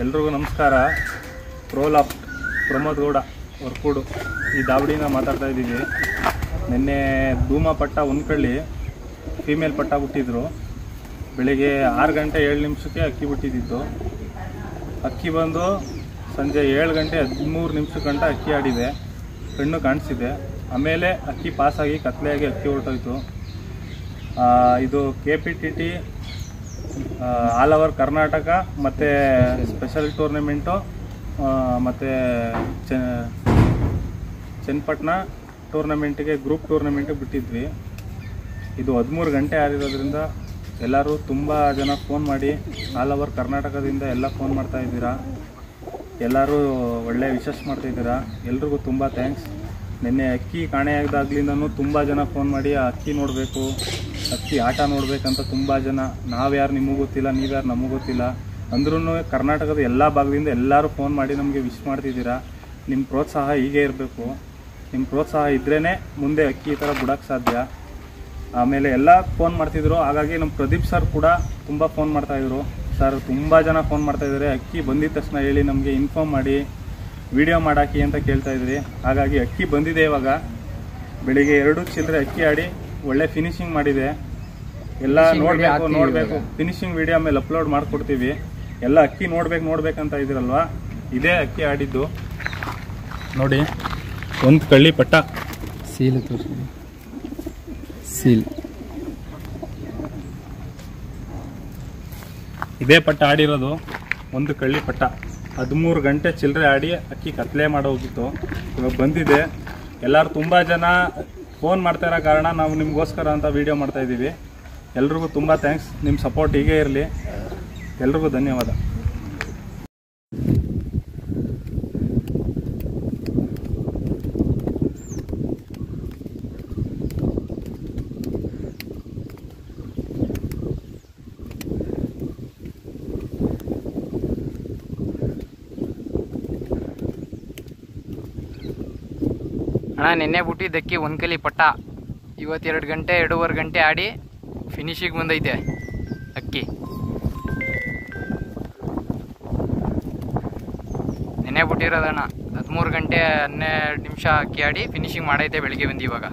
ಎಲ್ರಿಗೂ ನಮಸ್ಕಾರ. ಪ್ರೋಲಾಫ್ಟ್ ಪ್ರಮೋದ್ ಗೌಡ ವರ್ಕೂಡು ಈ ದಾವಡಿನ ಮಾತಾಡ್ತಾ ಇದ್ದೀವಿ. ನಿನ್ನೆ ಧೂಮ ಪಟ್ಟ ಒಂದ್ಕಳ್ಳಿ ಫೀಮೇಲ್ ಪಟ್ಟ ಬಿಟ್ಟಿದ್ರು. ಬೆಳಿಗ್ಗೆ 6 ಗಂಟೆ 7 ನಿಮಿಷಕ್ಕೆ ಅಕ್ಕಿ ಬಿಟ್ಟಿದ್ದಿತ್ತು. ಅಕ್ಕಿ ಬಂದು ಸಂಜೆ 7 ಗಂಟೆ 13 ನಿಮಿಷ ಗಂಟ ಅಕ್ಕಿ ಆಡಿದೆ, ಕಣ್ಣು ಕಾಣಿಸಿದೆ. ಆಮೇಲೆ ಅಕ್ಕಿ ಪಾಸಾಗಿ ಕತ್ಲೆಯಾಗಿ ಅಕ್ಕಿ ಹೊರಟೋಯ್ತು. ಇದು KPTT ಆಲ್ ಓವರ್ ಕರ್ನಾಟಕ ಮತ್ತು ಸ್ಪೆಷಲ್ ಟೂರ್ನಮೆಂಟು ಮತ್ತು ಚನ್ನಪಟ್ಟಣ ಟೂರ್ನಮೆಂಟಿಗೆ ಗ್ರೂಪ್ ಟೂರ್ನಮೆಂಟಿಗೆ ಬಿಟ್ಟಿದ್ವಿ. ಇದು 13 ಗಂಟೆ ಆಗಿರೋದ್ರಿಂದ ಎಲ್ಲರೂ ತುಂಬ ಜನ ಫೋನ್ ಮಾಡಿ ಆಲ್ ಓವರ್ ಕರ್ನಾಟಕದಿಂದ ಎಲ್ಲ ಫೋನ್ ಮಾಡ್ತಾಯಿದ್ದೀರಾ. ಎಲ್ಲರೂ ಒಳ್ಳೆ ವಿಶಸ್ ಮಾಡ್ತಾಯಿದ್ದೀರಾ. ಎಲ್ರಿಗೂ ತುಂಬ ಥ್ಯಾಂಕ್ಸ್. ನಿನ್ನೆ ಅಕ್ಕಿ ಕಾಣೆಯಾದಾಗ್ಲಿಂದನೂ ತುಂಬ ಜನ ಫೋನ್ ಮಾಡಿ ಆ ಅಕ್ಕಿ ನೋಡಬೇಕು, ಅಕ್ಕಿ ಆಟ ನೋಡಬೇಕಂತ ತುಂಬ ಜನ. ನಾವ್ಯಾರು ನಿಮಗೂ ಗೊತ್ತಿಲ್ಲ, ನೀವ್ಯಾರು ನಮಗೂ ಗೊತ್ತಿಲ್ಲ ಅಂದ್ರೂ ಕರ್ನಾಟಕದ ಎಲ್ಲ ಭಾಗದಿಂದ ಎಲ್ಲರೂ ಫೋನ್ ಮಾಡಿ ನಮಗೆ ವಿಶ್ ಮಾಡ್ತಿದ್ದೀರಾ. ನಿಮ್ಮ ಪ್ರೋತ್ಸಾಹ ಹೀಗೆ ಇರಬೇಕು. ನಿಮ್ಮ ಪ್ರೋತ್ಸಾಹ ಇದ್ರೇ ಮುಂದೆ ಅಕ್ಕಿ ಈ ಥರ ಬಿಡೋಕ್ಕೆ ಸಾಧ್ಯ. ಆಮೇಲೆ ಎಲ್ಲ ಫೋನ್ ಮಾಡ್ತಿದ್ರು. ಹಾಗಾಗಿ ನಮ್ಮ ಪ್ರದೀಪ್ ಸರ್ ಕೂಡ ತುಂಬ ಫೋನ್ ಮಾಡ್ತಾಯಿದ್ರು. ಸರ್ ತುಂಬ ಜನ ಫೋನ್ ಮಾಡ್ತಾಯಿದ್ದಾರೆ, ಅಕ್ಕಿ ಬಂದಿದ ತಕ್ಷಣ ಹೇಳಿ ನಮಗೆ ಇನ್ಫಾರ್ಮ್ ಮಾಡಿ ವಿಡಿಯೋ ಮಾಡಾಕಿ ಅಂತ ಕೇಳ್ತಾಯಿದ್ರಿ. ಹಾಗಾಗಿ ಅಕ್ಕಿ ಬಂದಿದೆ. ಇವಾಗ ಬೆಳಿಗ್ಗೆ 2 ಚಿಲ್ಲರೆ ಅಕ್ಕಿ ಆಡಿ ಒಳ್ಳೆ ಫಿನಿಶಿಂಗ್ ಮಾಡಿದೆ. ಎಲ್ಲ ನೋಡಬೇಕು. ಫಿನಿಶಿಂಗ್ ವಿಡಿಯೋ ಮೇಲೆ ಅಪ್ಲೋಡ್ ಮಾಡಿಕೊಡ್ತೀವಿ. ಎಲ್ಲ ಅಕ್ಕಿ ನೋಡ್ಬೇಕಂತ ಇದ್ದೀರಲ್ವಾ, ಇದೇ ಅಕ್ಕಿ ಆಡಿದ್ದು. ನೋಡಿ, ಒಂದು ಕಳ್ಳಿ ಪಟ್ಟ ಸೀಲ್ ಸೀಲ್ ಇದೇ ಪಟ್ಟ ಆಡಿರೋದು. ಒಂದು ಕಳ್ಳಿ ಪಟ್ಟ 13 ಗಂಟೆ ಚಿಲ್ಲರೆ ಆಡಿ ಅಕ್ಕಿ ಕತ್ಲೆ ಮಾಡೋಗಿತ್ತು. ಇವಾಗ ಬಂದಿದೆ. ಎಲ್ಲರೂ ತುಂಬ ಜನ ಫೋನ್ ಮಾಡ್ತಾ ಇರೋ ಕಾರಣ ನಾವು ನಿಮಗೋಸ್ಕರ ಅಂತ ವಿಡಿಯೋ ಮಾಡ್ತಾ ಇದ್ದೀವಿ. ಎಲ್ರಿಗೂ ತುಂಬ ಥ್ಯಾಂಕ್ಸ್. ನಿಮ್ಮ ಸಪೋರ್ಟ್ ಹೀಗೆ ಇರಲಿ. ಎಲ್ರಿಗೂ ಧನ್ಯವಾದ. ಅಣ್ಣ, ನಿನ್ನೆ ಬಿಟ್ಟಿದ್ದಕ್ಕಿ ಒಂದು ಕಲಿ ಪಟ್ಟ. ಇವತ್ತು 2 ಗಂಟೆ 2.5 ಗಂಟೆ ಆಡಿ ಫಿನಿಶಿಗೆ ಬಂದೈತೆ ಅಕ್ಕಿ. ನೆನ್ನೆ ಬಿಟ್ಟಿರೋದಣ್ಣ 13 ಗಂಟೆ 12 ನಿಮಿಷ ಅಕ್ಕಿ ಆಡಿ ಫಿನಿಶಿಂಗ್ ಮಾಡೈತೆ. ಬೆಳಿಗ್ಗೆ ಬಂದು ಇವಾಗ